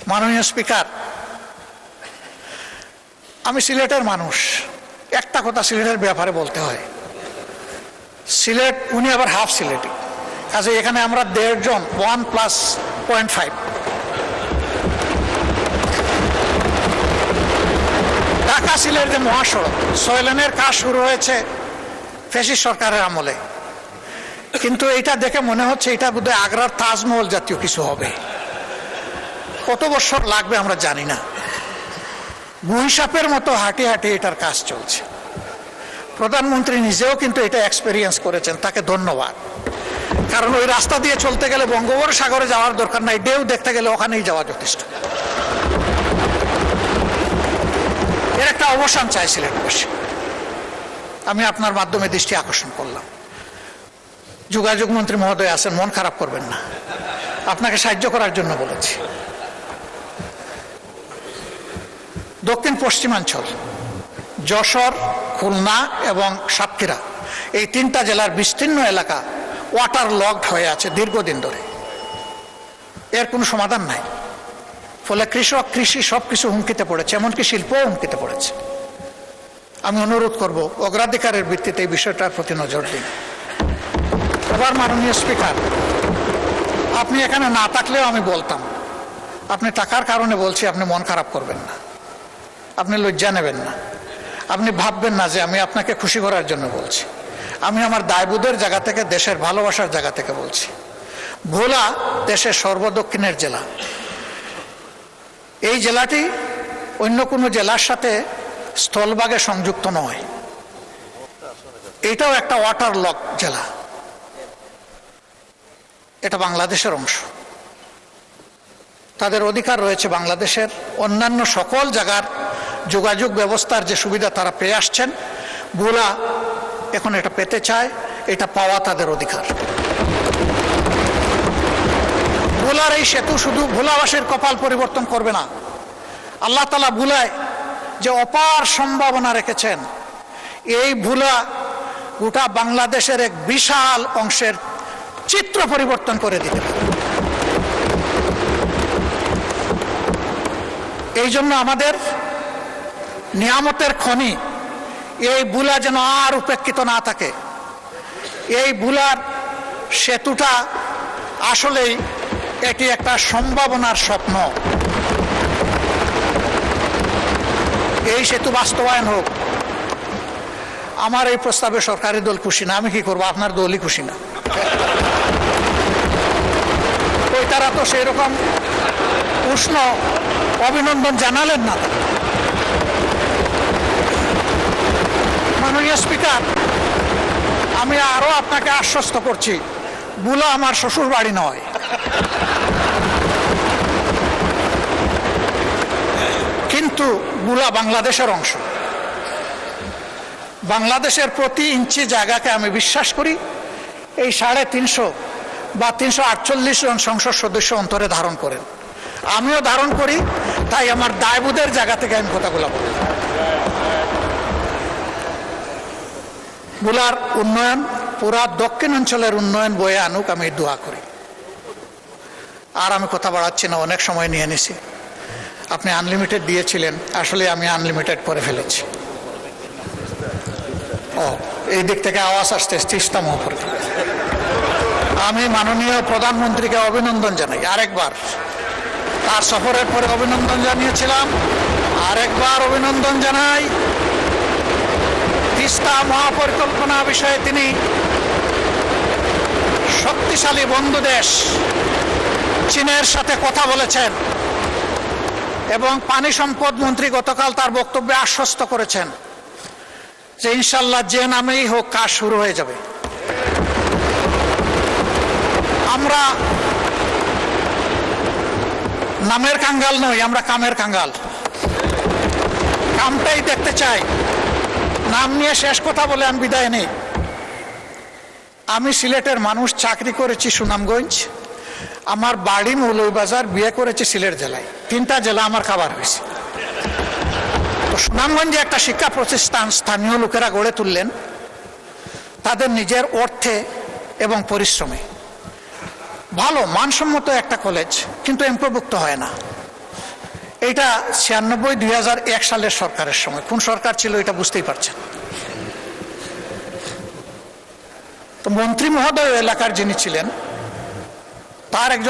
মাননীয় স্পিকার, আমি সিলেটের মানুষ, একটা কথা সিলেটের ব্যাপারে বলতে হয়। সিলেট, উনি আবার হাফ সিলেটি, কাজে এখানে আমরা 1.5 জন 1+0.5। ঢাকা সিলেট যে মহাসড়ক 6 লেনের কাজ শুরু হয়েছে ফ্যাসিস্ট সরকারের আমলে, কিন্তু এটা দেখে মনে হচ্ছে এটা বোধহয় আগ্রার তাজমহল জাতীয় কিছু হবে। কত বছর লাগবে আমরা জানি না। গুইসাপের মতো হাঁটি হাঁটি এটার কাজ চলছে। প্রধানমন্ত্রী নিজেও কিন্তু এটা এক্সপেরিয়েন্স করেছেন, তাকে ধন্যবাদ। কারণ ওই রাস্তা দিয়ে চলতে গেলে বঙ্গোপসাগরে যাওয়ার দরকার নাই, ঢেউ দেখতে গেলে ওখানেই যাওয়া যথেষ্ট। এর একটা অবসান চাই সিলেটবাসী। আমি আপনার মাধ্যমে দৃষ্টি আকর্ষণ করলাম। যোগাযোগ মন্ত্রী মহোদয় আছেন, মন খারাপ করবেন না, আপনাকে সাহায্য করার জন্য বলেছি। দক্ষিণ পশ্চিমাঞ্চল যশোর, খুলনা এবং সাতক্ষীরা, এই 3টা জেলার বিস্তীর্ণ এলাকা ওয়াটার লকড হয়ে আছে দীর্ঘদিন ধরে। এর কোনো সমাধান নাই। ফলে কৃষক, কৃষি সবকিছু হুমকিতে পড়েছে, এমনকি শিল্পও হুমকিতে পড়েছে। আমি অনুরোধ করব অগ্রাধিকারের ভিত্তিতে এই বিষয়টার প্রতি নজর দিন। এবার মাননীয় স্পিকার, আপনি এখানে না থাকলেও আমি বলতাম। আপনি টাকার কারণে বলছি, আপনি মন খারাপ করবেন না, আপনি লজ্জা নেবেন না, আপনি ভাববেন না যে আমি আপনাকে খুশি করার জন্য বলছি। আমি আমার দায়বোধের জায়গা থেকে, দেশের ভালোবাসার জায়গা থেকে বলছি। ভোলা দেশের সর্বদক্ষিণের জেলা। এই জেলাটি অন্য কোনো জেলার সাথে স্থলভাগে সংযুক্ত নয়। এটাও একটা ওয়াটার লক জেলা। এটা বাংলাদেশের অংশ। তাদের অধিকার রয়েছে বাংলাদেশের অন্যান্য সকল জায়গার যোগাযোগ ব্যবস্থার যে সুবিধা তারা পেয়ে আসছেন, ভোলা এখন এটা পেতে চায়, এটা পাওয়া তাদের অধিকার। ভোলার এই সেতু শুধু ভোলাবাসীর কপাল পরিবর্তন করবে না, আল্লাহ তাআলা ভোলায় যে অপার সম্ভাবনা রেখেছেন, এই ভোলা গোটা বাংলাদেশের এক বিশাল অংশের চিত্র পরিবর্তন করে দিতে পারে। এই জন্য আমাদের নিয়ামতের খনি এই ভোলা যেন আর উপেক্ষিত না থাকে। এই ভোলার সেতুটা আসলেই এটি একটা সম্ভাবনার স্বপ্ন। এই সেতু বাস্তবায়ন হোক। আমার এই প্রস্তাবে সরকারি দল খুশি না, আমি কি করবো, আপনার দলই খুশি না। ওই তারা তো সেই রকম উষ্ণ অভিনন্দন জানালেন না। মাননীয় স্পিকার, আমি আরো আপনাকে আশ্বস্ত করছি, ভোলা আমার শ্বশুর বাড়ি নয়। কিন্তু ভোলা বাংলাদেশের অংশ। বাংলাদেশের প্রতি ইঞ্চি জায়গাকে আমি বিশ্বাস করি এই 350 বা 348 জন সংসদ সদস্য অন্তরে ধারণ করেন। আমিও ধারণ করি, তাই আমার দায়বোধের জায়গা থেকে আমি কথাগুলো বলি। ভোলার উন্নয়ন, পুরা দক্ষিণ অঞ্চলের উন্নয়ন বয়ে আনুক, আমি দোয়া করি। আর আমি কথা বাড়াচ্ছি না, অনেক সময় নিয়ে নিছি। আপনি আনলিমিটেড দিয়েছিলেন, আসলে আমি আনলিমিটেড করে ফেলেছি। এই দিক থেকে আওয়াজ আসতে তিস্তা মহাপুর। আমি মাননীয় প্রধানমন্ত্রীকে অভিনন্দন জানাই আরেকবার। তার সফরের পরে অভিনন্দন জানিয়েছিলাম, আরেকবার অভিনন্দন জানাই। তিস্তা মহাপরিকল্পনা বিষয়ে তিনি শক্তিশালী বন্ধু দেশ চীনের সাথে কথা বলেছেন এবং পানি সম্পদ মন্ত্রী গতকাল তার বক্তব্যে আশ্বস্ত করেছেন যে ইনশাল্লাহ যে নামেই হোক কাজ শুরু হয়ে যাবে। আমরা নামের কাঙ্গাল নই, আমরা কামের কাঙ্গাল। কামটাই দেখতে চাই। নাম নিয়ে শেষ কথা বলে আমি বিদায় নেই। আমি সিলেটের মানুষ, চাকরি করেছি সুনামগঞ্জ, আমার বাড়ি মৌলভীবাজার, বিয়ে করেছি সিলেট জেলায়। 3টা জেলা আমার খাবার হয়েছে। তো সুনামগঞ্জে একটা শিক্ষা প্রতিষ্ঠান স্থানীয় লোকেরা গড়ে তুললেন তাদের নিজের অর্থে এবং পরিশ্রমে। ভালো মানসম্মত একটা কলেজ, কিন্তু এমপ্লভুক্ত হয় না। এটা 96-2001 সালের সরকারের সময়। কোন সরকার ছিল এটা বুঝতেই পারছেন। তো মন্ত্রী মহোদয় এলাকার যিনি ছিলেন তার একজন